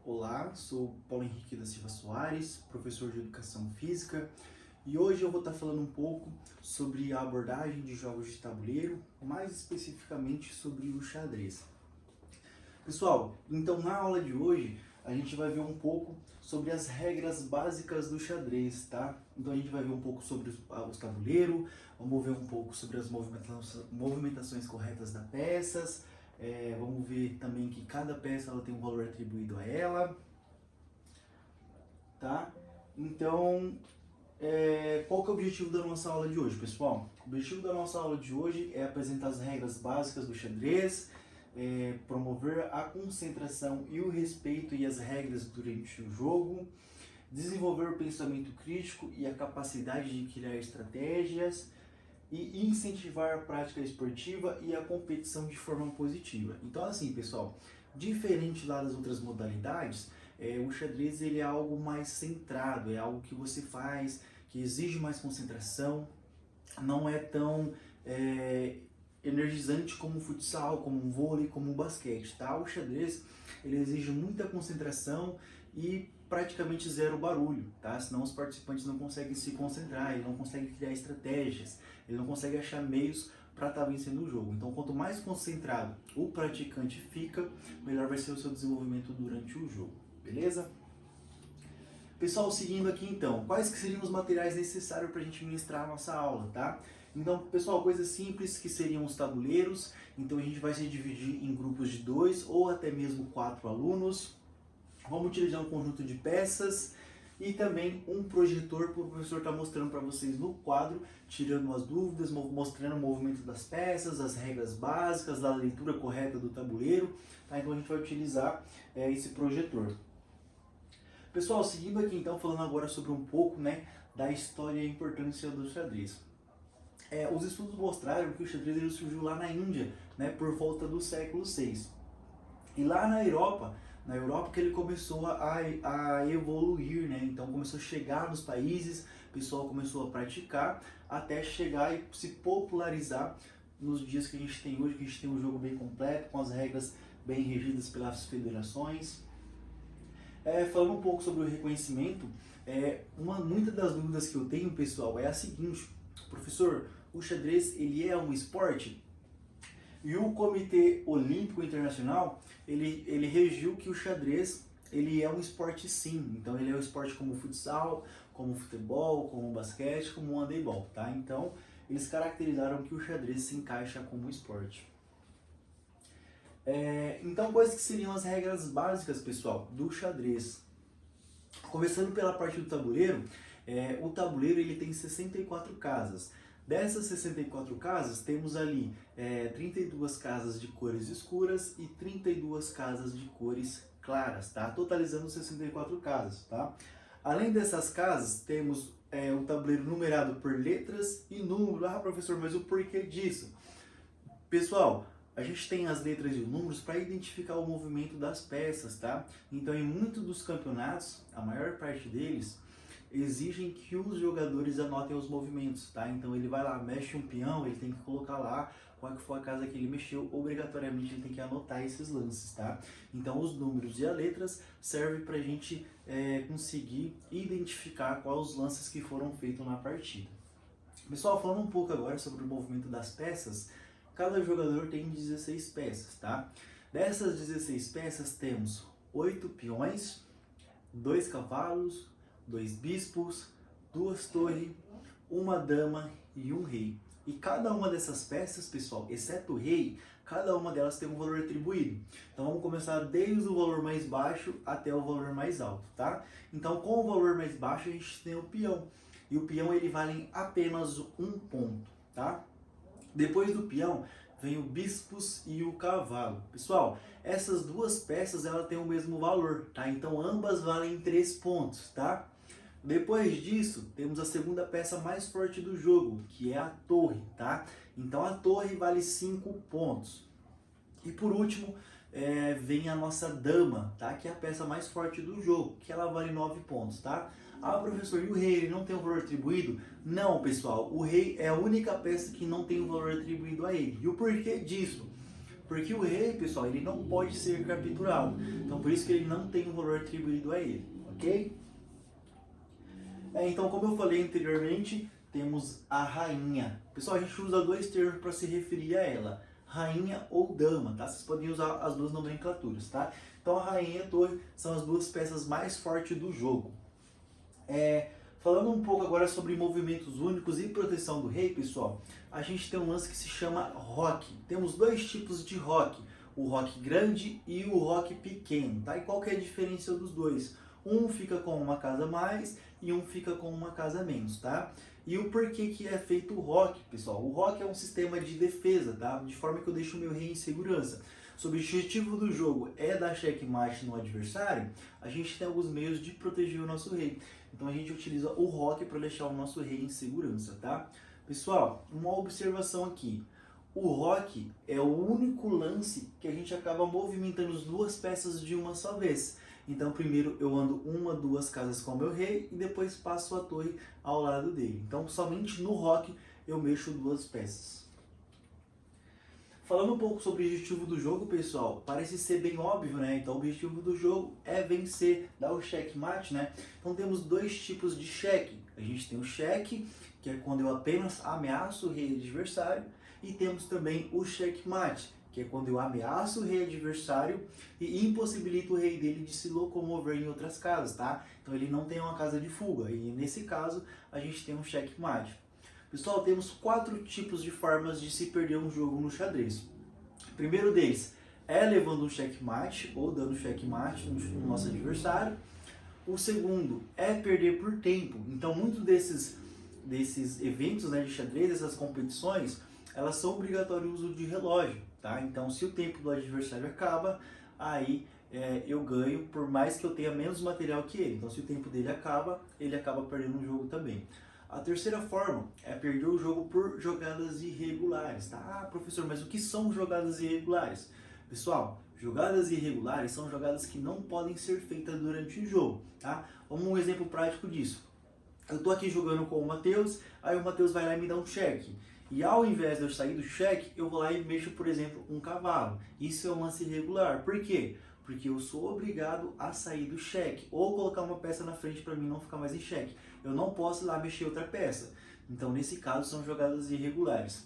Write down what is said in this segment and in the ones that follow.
Olá, sou Paulo Henrique da Silva Soares, professor de Educação Física, e hoje eu vou estar falando um pouco sobre a abordagem de jogos de tabuleiro, mais especificamente sobre o xadrez. Pessoal, então na aula de hoje a gente vai ver um pouco sobre as regras básicas do xadrez, tá? Então a gente vai ver um pouco sobre os tabuleiros, vamos ver um pouco sobre as movimentações corretas das peças, vamos ver também que cada peça ela tem um valor atribuído a ela, tá? Então, qual que é o objetivo da nossa aula de hoje, pessoal? O objetivo da nossa aula de hoje é apresentar as regras básicas do xadrez, promover a concentração e o respeito e as regras durante o jogo, desenvolver o pensamento crítico e a capacidade de criar estratégias e incentivar a prática esportiva e a competição de forma positiva. Então assim, pessoal, diferente lá das outras modalidades, o xadrez ele é algo mais centrado, é algo que você faz, que exige mais concentração, não é tão energizante como o futsal, como o vôlei, como o basquete, tá? O xadrez, ele exige muita concentração e praticamente zero barulho, tá? Senão os participantes não conseguem se concentrar, ele não consegue criar estratégias, ele não consegue achar meios para estar vencendo o jogo. Então, quanto mais concentrado o praticante fica, melhor vai ser o seu desenvolvimento durante o jogo, beleza? Pessoal, seguindo aqui então, quais que seriam os materiais necessários para a gente ministrar a nossa aula, tá? Então, pessoal, coisas simples que seriam os tabuleiros. Então, a gente vai se dividir em grupos de 2 ou até mesmo 4 alunos. Vamos utilizar um conjunto de peças e também um projetor para o professor estar mostrando para vocês no quadro, tirando as dúvidas, mostrando o movimento das peças, as regras básicas, a leitura correta do tabuleiro. Tá? Então, a gente vai utilizar esse projetor. Pessoal, seguindo aqui então, falando agora sobre um pouco, da história e a importância do xadrez. Os estudos mostraram que o xadrez ele surgiu lá na Índia, por volta do século VI. E lá na Europa que ele começou a evoluir, então começou a chegar nos países, o pessoal começou a praticar, até chegar e se popularizar nos dias que a gente tem hoje, que a gente tem um jogo bem completo, com as regras bem regidas pelas federações. Falando um pouco sobre o reconhecimento, muitas das dúvidas que eu tenho, pessoal, é a seguinte: professor, o xadrez ele é um esporte? E o Comitê Olímpico Internacional, ele regiu que o xadrez ele é um esporte sim. Então ele é um esporte como o futsal, como o futebol, como o basquete, como o handebol, tá? Então eles caracterizaram que o xadrez se encaixa como esporte. Então, quais que seriam as regras básicas, pessoal, do xadrez? Começando pela parte do tabuleiro, o tabuleiro ele tem 64 casas. Dessas 64 casas, temos ali 32 casas de cores escuras e 32 casas de cores claras, tá? Totalizando 64 casas, tá? Além dessas casas, temos o tabuleiro numerado por letras e números. Ah, professor, mas o porquê disso? Pessoal, a gente tem as letras e os números para identificar o movimento das peças, tá? Então, em muitos dos campeonatos, a maior parte deles, exigem que os jogadores anotem os movimentos, tá? Então, ele vai lá, mexe um peão, ele tem que colocar lá qual que foi a casa que ele mexeu, obrigatoriamente ele tem que anotar esses lances, tá? Então, os números e as letras servem para a gente conseguir identificar quais os lances que foram feitos na partida. Pessoal, falando um pouco agora sobre o movimento das peças, cada jogador tem 16 peças, tá? Dessas 16 peças temos 8 peões, 2 cavalos, 2 bispos, 2 torres, 1 dama e 1 rei. E cada uma dessas peças, pessoal, exceto o rei, cada uma delas tem um valor atribuído. Então vamos começar desde o valor mais baixo até o valor mais alto, tá? Então com o valor mais baixo a gente tem o peão. E o peão ele vale apenas 1 ponto, tá? Depois do peão vem o bispos e o cavalo. Pessoal, essas duas peças elas têm o mesmo valor, tá? Então ambas valem 3 pontos, tá? Depois disso, temos a segunda peça mais forte do jogo, que é a torre, tá? Então a torre vale 5 pontos. E por último, vem a nossa dama, tá? Que é a peça mais forte do jogo, que ela vale 9 pontos, tá? Ah, professor, e o rei, ele não tem um valor atribuído? Não, pessoal, o rei é a única peça que não tem um valor atribuído a ele. E o porquê disso? Porque o rei, pessoal, ele não pode ser capturado. Então por isso que ele não tem um valor atribuído a ele, ok? Então, como eu falei anteriormente, temos a rainha. Pessoal, a gente usa dois termos para se referir a ela. Rainha ou dama, tá? Vocês podem usar as duas nomenclaturas, tá? Então a rainha e a torre são as duas peças mais fortes do jogo. Falando um pouco agora sobre movimentos únicos e proteção do rei, pessoal, a gente tem um lance que se chama roque. Temos dois tipos de roque, o roque grande e o roque pequeno, tá? E qual que é a diferença dos dois? Um fica com uma casa a mais e um fica com uma casa a menos, tá? E o porquê que é feito o roque, pessoal? O roque é um sistema de defesa, tá? De forma que eu deixo o meu rei em segurança. Se o objetivo do jogo é dar checkmate no adversário, a gente tem alguns meios de proteger o nosso rei. Então a gente utiliza o roque para deixar o nosso rei em segurança, tá? Pessoal, uma observação aqui. O roque é o único lance que a gente acaba movimentando as duas peças de uma só vez. Então primeiro eu ando uma, duas casas com o meu rei e depois passo a torre ao lado dele. Então somente no roque eu mexo duas peças. Falando um pouco sobre o objetivo do jogo, pessoal, parece ser bem óbvio, né? Então o objetivo do jogo é vencer, dar o checkmate, né? Então temos dois tipos de cheque. A gente tem o cheque, que é quando eu apenas ameaço o rei adversário, e temos também o checkmate, que é quando eu ameaço o rei adversário e impossibilito o rei dele de se locomover em outras casas, tá? Então ele não tem uma casa de fuga, e nesse caso a gente tem um checkmate. Pessoal, temos 4 tipos de formas de se perder um jogo no xadrez. O primeiro deles é levando um checkmate ou dando checkmate no nosso adversário. O segundo é perder por tempo. Então, muitos desses eventos, né, de xadrez, essas competições, elas são obrigatórias o uso de relógio, tá? Então, se o tempo do adversário acaba, aí eu ganho, por mais que eu tenha menos material que ele. Então, se o tempo dele acaba, ele acaba perdendo o jogo também. A terceira forma é perder o jogo por jogadas irregulares, tá? Ah, professor, mas o que são jogadas irregulares? Pessoal, jogadas irregulares são jogadas que não podem ser feitas durante o jogo, tá? Vamos um exemplo prático disso. Eu tô aqui jogando com o Matheus, aí o Matheus vai lá e me dá um cheque. E ao invés de eu sair do cheque, eu vou lá e mexo, por exemplo, um cavalo. Isso é um lance irregular. Por quê? Porque eu sou obrigado a sair do cheque ou colocar uma peça na frente para mim não ficar mais em cheque. Eu não posso ir lá mexer outra peça. Então, nesse caso, são jogadas irregulares.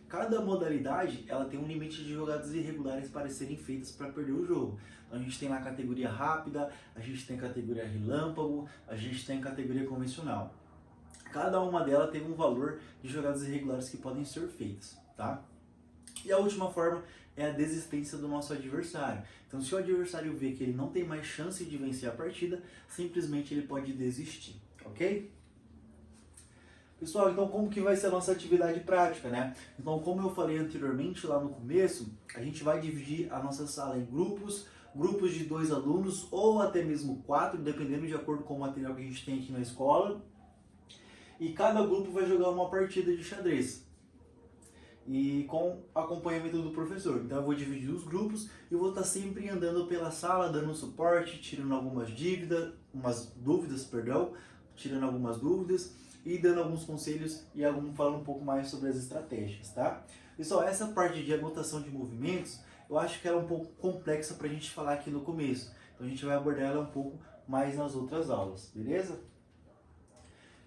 Cada modalidade ela tem um limite de jogadas irregulares para serem feitas para perder o jogo. Então, a gente tem lá a categoria rápida, a gente tem a categoria relâmpago, a gente tem a categoria convencional. Cada uma delas tem um valor de jogadas irregulares que podem ser feitas, tá? E a última forma é a desistência do nosso adversário. Então, se o adversário vê que ele não tem mais chance de vencer a partida, simplesmente ele pode desistir, ok? Pessoal, então como que vai ser a nossa atividade prática, né? Então, como eu falei anteriormente lá no começo, a gente vai dividir a nossa sala em grupos de 2 alunos ou até mesmo 4, dependendo de acordo com o material que a gente tem aqui na escola. E cada grupo vai jogar uma partida de xadrez. E com acompanhamento do professor. Então eu vou dividir os grupos e vou estar sempre andando pela sala, dando suporte, tirando algumas dúvidas e dando alguns conselhos e falando um pouco mais sobre as estratégias, tá? Pessoal, essa parte de anotação de movimentos, eu acho que ela é um pouco complexa para a gente falar aqui no começo. Então a gente vai abordar ela um pouco mais nas outras aulas, beleza?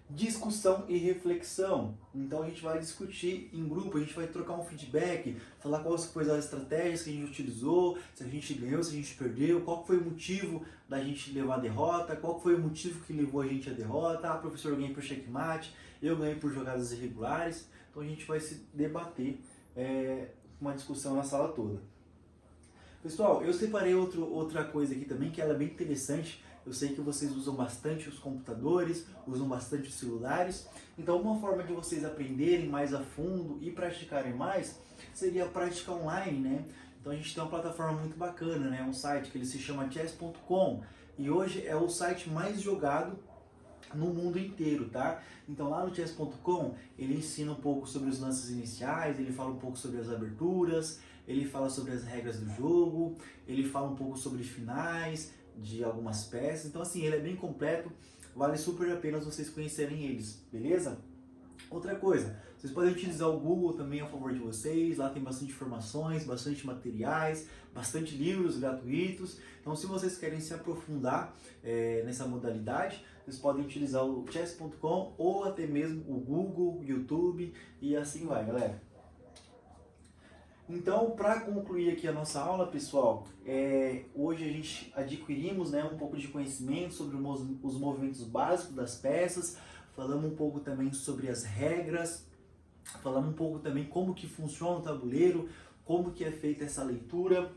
Discussão e reflexão. Então a gente vai discutir em grupo, a gente vai trocar um feedback, falar quais foram as estratégias que a gente utilizou, se a gente ganhou, se a gente perdeu, qual foi o motivo da gente levar a derrota, qual foi o motivo que levou a gente à derrota. Ah, professor, eu ganhei por checkmate, eu ganhei por jogadas irregulares. Então a gente vai se debater uma discussão na sala toda. Pessoal, eu separei outra coisa aqui também que ela é bem interessante. Eu sei que vocês usam bastante os computadores, usam bastante os celulares. Então, uma forma de vocês aprenderem mais a fundo e praticarem mais seria a prática online, né? Então, a gente tem uma plataforma muito bacana, né? Um site que ele se chama chess.com e hoje é o site mais jogado no mundo inteiro, tá? Então, lá no chess.com, ele ensina um pouco sobre os lances iniciais, ele fala um pouco sobre as aberturas, ele fala sobre as regras do jogo, ele fala um pouco sobre finais de algumas peças. Então assim, ele é bem completo, vale super a pena vocês conhecerem eles, beleza? Outra coisa, vocês podem utilizar o Google também a favor de vocês, lá tem bastante informações, bastante materiais, bastante livros gratuitos. Então, se vocês querem se aprofundar nessa modalidade, vocês podem utilizar o chess.com ou até mesmo o Google, o YouTube e assim vai, galera. Então, para concluir aqui a nossa aula, pessoal, hoje a gente adquirimos, né, um pouco de conhecimento sobre os movimentos básicos das peças, falamos um pouco também sobre as regras, falamos um pouco também como que funciona o tabuleiro, como que é feita essa leitura,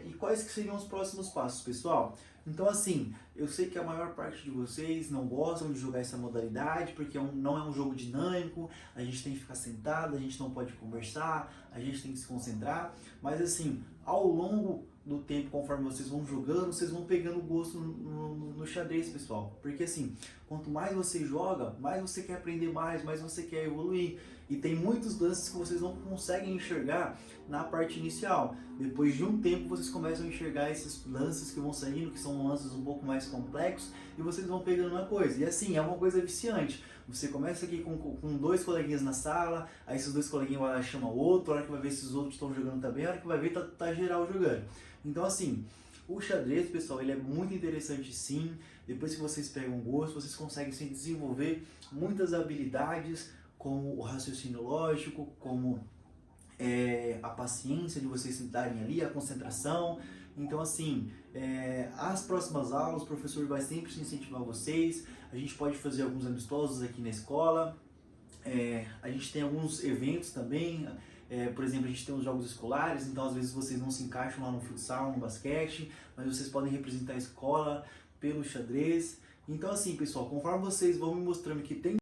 e quais que seriam os próximos passos, pessoal. Então, assim, eu sei que a maior parte de vocês não gostam de jogar essa modalidade, porque não é um jogo dinâmico, a gente tem que ficar sentado, a gente não pode conversar, a gente tem que se concentrar, mas assim, ao longo do tempo, conforme vocês vão jogando, vocês vão pegando gosto no xadrez, pessoal. Porque assim, quanto mais você joga, mais você quer aprender mais você quer evoluir. E tem muitos lances que vocês não conseguem enxergar na parte inicial. Depois de um tempo, vocês começam a enxergar esses lances que vão saindo, que são lances um pouco mais complexos, e vocês vão pegando uma coisa. E assim, é uma coisa viciante. Você começa aqui com dois coleguinhas na sala, aí esses dois coleguinhas vai lá e chama o outro, a hora que vai ver se os outros estão jogando também, a hora que vai ver tá geral jogando. Então assim, o xadrez, pessoal, ele é muito interessante sim. Depois que vocês pegam gosto, vocês conseguem sim, desenvolver muitas habilidades, como o raciocínio lógico, como a paciência de vocês sentarem ali, a concentração. Então assim, as próximas aulas o professor vai sempre incentivar vocês, a gente pode fazer alguns amistosos aqui na escola, a gente tem alguns eventos também, por exemplo, a gente tem os jogos escolares, então às vezes vocês não se encaixam lá no futsal, no basquete, mas vocês podem representar a escola pelo xadrez. Então assim, pessoal, conforme vocês vão me mostrando que tem